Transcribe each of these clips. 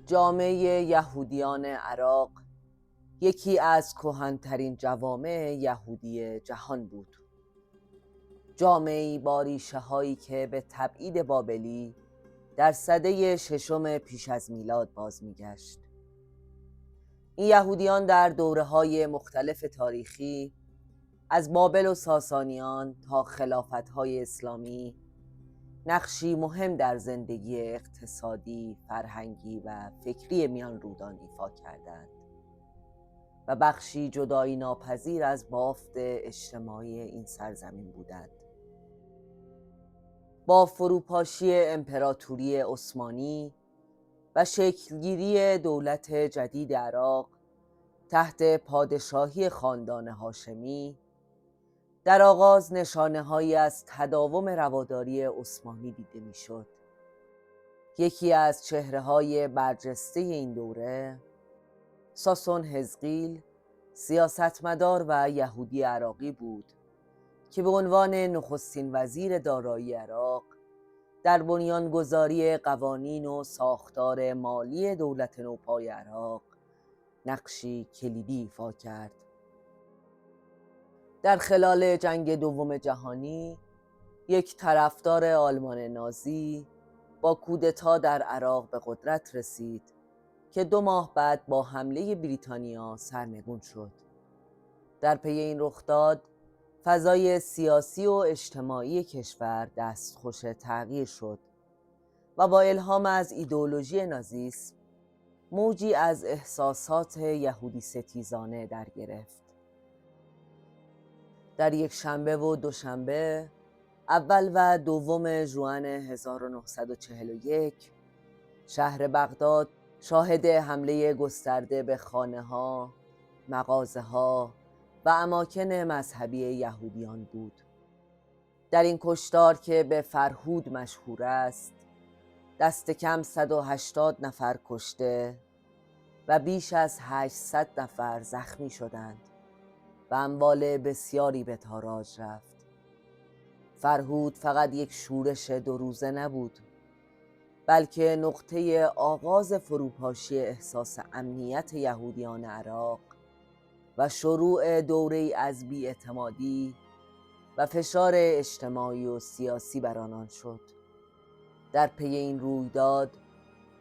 جامعه یهودیان عراق یکی از کهن‌ترین جوامع یهودی جهان بود. جامعه‌ای با ریشه‌هایی که به تبعید بابلی در سده ششم پیش از میلاد باز می‌گشت. این یهودیان در دوره‌های مختلف تاریخی از بابل و ساسانیان تا خلافت‌های اسلامی نقشی مهم در زندگی اقتصادی، فرهنگی و فکری میان رودان ایفا کردند و بخشی جدایی ناپذیر از بافت اجتماعی این سرزمین بودند. با فروپاشی امپراتوری عثمانی و شکلگیری دولت جدید عراق تحت پادشاهی خاندان هاشمی، در آغاز نشانه‌هایی از تداوم رواداری عثمانی دیده می‌شد. یکی از چهره‌های برجسته این دوره، ساسون حزقیل، سیاستمدار و یهودی عراقی بود که به عنوان نخستین وزیر دارایی عراق در بنیانگذاری قوانین و ساختار مالی دولت نوپای عراق نقشی کلیدی ایفا کرد. در خلال جنگ دوم جهانی یک طرفدار آلمان نازی با کودتا در عراق به قدرت رسید که 2 ماه بعد با حمله بریتانیا سرنگون شد. در پی این رخداد فضای سیاسی و اجتماعی کشور دستخوش تغییر شد و با الهام از ایدئولوژی نازیسم موجی از احساسات یهودی ستیزانه در گرفت. در یک شنبه و دوشنبه اول و دوم ژوئن 1941 شهر بغداد شاهد حمله گسترده به خانه‌ها، مغازه‌ها و اماکن مذهبی یهودیان بود. در این کشتار که به فرهود مشهور است، دست کم 180 نفر کشته و بیش از 800 نفر زخمی شدند و اموال بسیاری به تاراج رفت. فرهود فقط یک شورش 2 روزه نبود، بلکه نقطه آغاز فروپاشی احساس امنیت یهودیان عراق و شروع دوره‌ای از بی‌اعتمادی و فشار اجتماعی و سیاسی بر آنان شد. در پی این رویداد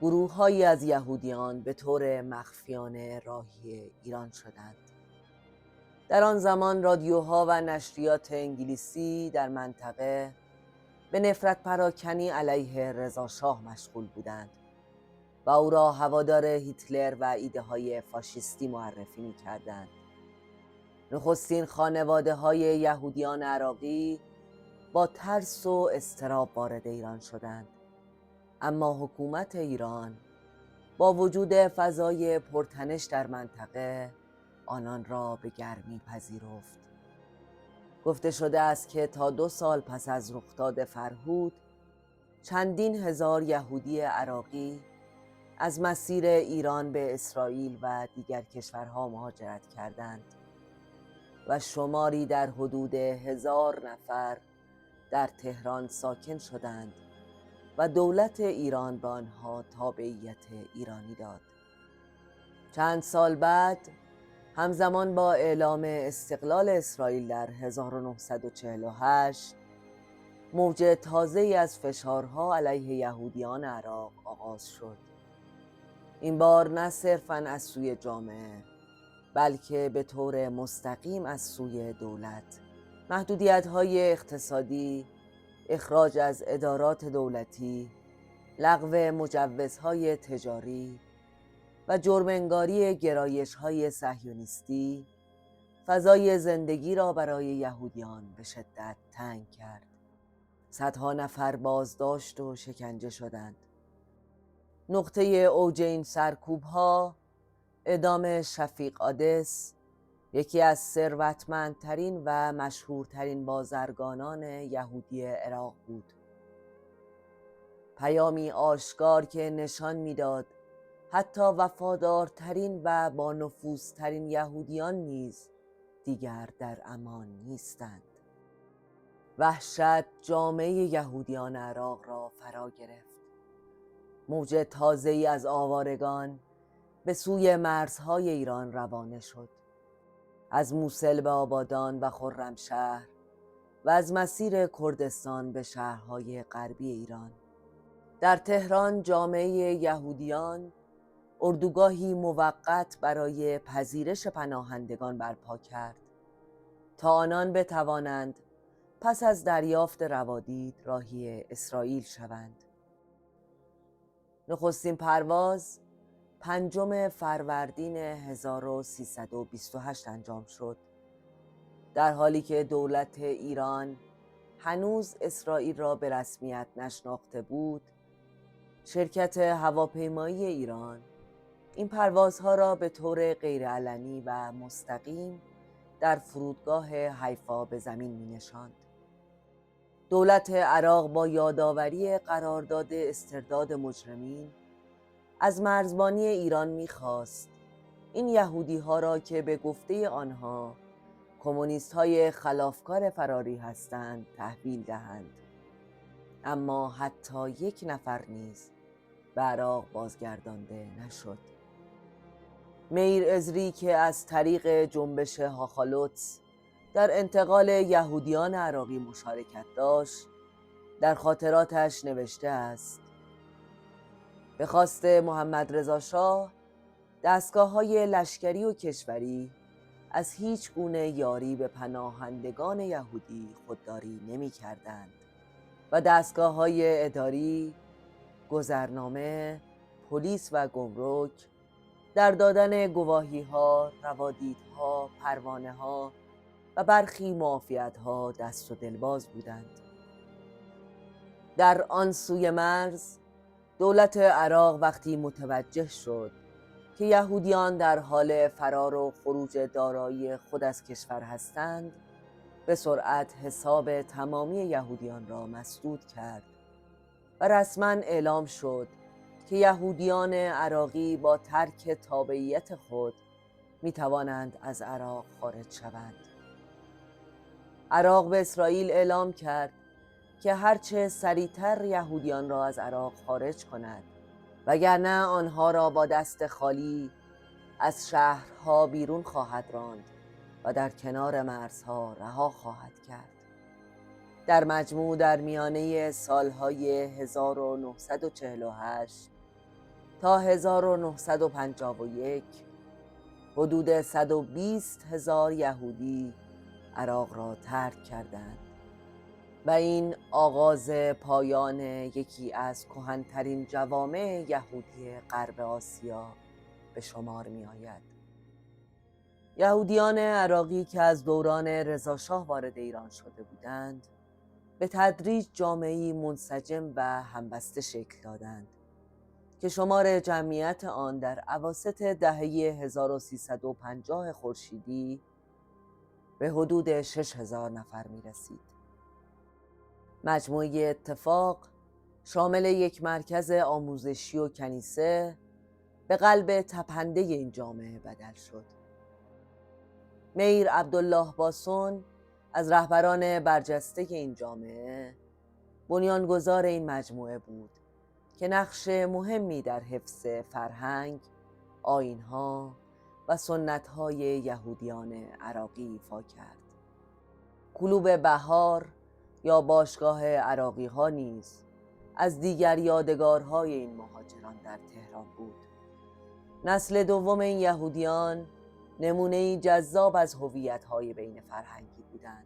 گروه‌هایی از یهودیان به طور مخفیانه راهی ایران شدند. در آن زمان رادیوها و نشریات انگلیسی در منطقه به نفرت پراکنی علیه رضا شاه مشغول بودند و او را هوادار هیتلر و ایده های فاشیستی معرفی می کردند. نخستین خانواده های یهودیان عراقی با ترس و اضطراب وارد ایران شدند، اما حکومت ایران با وجود فضای پرتنش در منطقه آنان را به گرمی پذیرفت. گفته شده است که تا 2 سال پس از رخداد فرهود چندین هزار یهودی عراقی از مسیر ایران به اسرائیل و دیگر کشورها مهاجرت کردند و شماری در حدود 1000 نفر در تهران ساکن شدند و دولت ایران به آنها تابعیت ایرانی داد. چند سال بعد همزمان با اعلام استقلال اسرائیل در 1948 موج تازه‌ای از فشارها علیه یهودیان عراق آغاز شد. این بار نه صرفاً از سوی جامعه، بلکه به طور مستقیم از سوی دولت. محدودیت‌های اقتصادی، اخراج از ادارات دولتی، لغو مجوزهای تجاری و جرم‌انگاری گرایش‌های صهیونیستی فضای زندگی را برای یهودیان به شدت تنگ کرد. صدها نفر بازداشت و شکنجه شدند. نقطه اوج این سرکوب‌ها اعدام شفیق عادس، یکی از ثروتمندترین و مشهورترین بازرگانان یهودی عراق بود. پیامی آشکار که نشان می‌داد حتی وفادارترین و با نفوذترین یهودیان نیز دیگر در امان نیستند. وحشت جامعه یهودیان عراق را فرا گرفت. موج تازه‌ای از آوارگان به سوی مرزهای ایران روانه شد. از موصل به آبادان و خرمشهر و از مسیر کردستان به شهرهای غربی ایران. در تهران جامعه یهودیان اردوگاهی موقت برای پذیرش پناهندگان برپا کرد تا آنان بتوانند پس از دریافت روادید راهی اسرائیل شوند. نخستین پرواز 5 فروردین 1328 انجام شد، در حالی که دولت ایران هنوز اسرائیل را به رسمیت نشناخته بود. شرکت هواپیمایی ایران این پروازها را به طور غیرعلنی و مستقیم در فرودگاه حیفا به زمین می نشاند. دولت عراق با یادآوری قرارداد استرداد مجرمین از مرزبانی ایران می‌خواست این یهودی ها را که به گفته آنها کمونیست های خلافکار فراری هستند تحویل دهند، اما حتی یک نفر نیز به عراق بازگردانده نشد. میر عزری که از طریق جنبش هاخالوتس در انتقال یهودیان عراقی مشارکت داشت، در خاطراتش نوشته است: به خواست محمد رضا شاه دستگاه‌های لشکری و کشوری از هیچ گونه یاری به پناهندگان یهودی خودداری نمی‌کردند و دستگاه‌های اداری، گذرنامه، پلیس و گمرک در دادن گواهی‌ها، روادیدها، پروانه‌ها و برخی معافیت‌ها دست و دلباز بودند. در آن سوی مرز دولت عراق وقتی متوجه شد که یهودیان در حال فرار و خروج دارایی خود از کشور هستند، به سرعت حساب تمامی یهودیان را مسدود کرد و رسما اعلام شد که یهودیان عراقی با ترک تابعیت خود می توانند از عراق خارج شوند. عراق به اسرائیل اعلام کرد که هرچه سریعتر یهودیان را از عراق خارج کند، وگرنه آنها را با دست خالی از شهرها بیرون خواهد راند و در کنار مرزها رها خواهد کرد. در مجموع در میانه سالهای 1948 تا 1951 حدود 120,000 یهودی عراق را ترک کردند و این آغاز پایان یکی از کهن‌ترین جوامع یهودی غرب آسیا به شمار می آید. یهودیان عراقی که از دوران رضا شاه وارد ایران شده بودند، به تدریج جامعه‌ای منسجم و همبسته شکل دادند که شمار جمعیت آن در اواسط دهه 1350 خورشیدی به حدود 6,000 نفر می رسید. مجموعه اتفاق شامل یک مرکز آموزشی و کنیسه به قلب تپنده این جامعه بدل شد. میر عبدالله باسون از رهبران برجسته این جامعه بنیانگذار این مجموعه بود که نقش مهمی در حفظ فرهنگ، آیین‌ها و سنت‌های یهودیان عراقی ایفا کرد. کلوب بهار یا باشگاه عراقی‌ها نیز از دیگر یادگارهای این مهاجران در تهران بود. نسل دوم این یهودیان نمونه‌ای جذاب از هویت‌های بین فرهنگی بودند.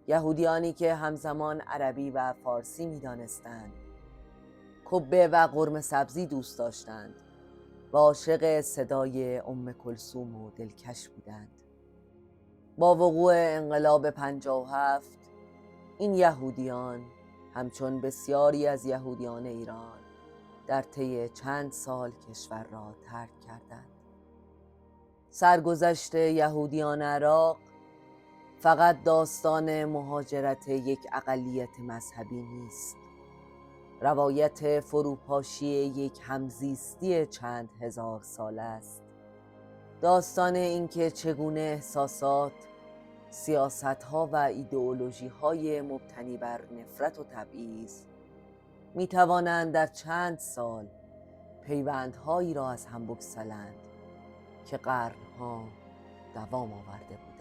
یهودیانی که همزمان عربی و فارسی می‌دانستند، کبه و قرمه سبزی دوست داشتند و عاشق صدای ام کلثوم و دلکش بودند. با وقوع انقلاب 57 این یهودیان همچون بسیاری از یهودیان ایران در طی چند سال کشور را ترک کردند. سرگذشت یهودیان عراق فقط داستان مهاجرت یک اقلیت مذهبی نیست. روایت فروپاشی یک همزیستی چند هزار ساله است. داستان اینکه چگونه احساسات، سیاست‌ها و ایدئولوژی‌های مبتنی بر نفرت و تبعیض می توانند در چند سال پیوندهایی را از هم بگسلند که قرنها دوام آورده بود.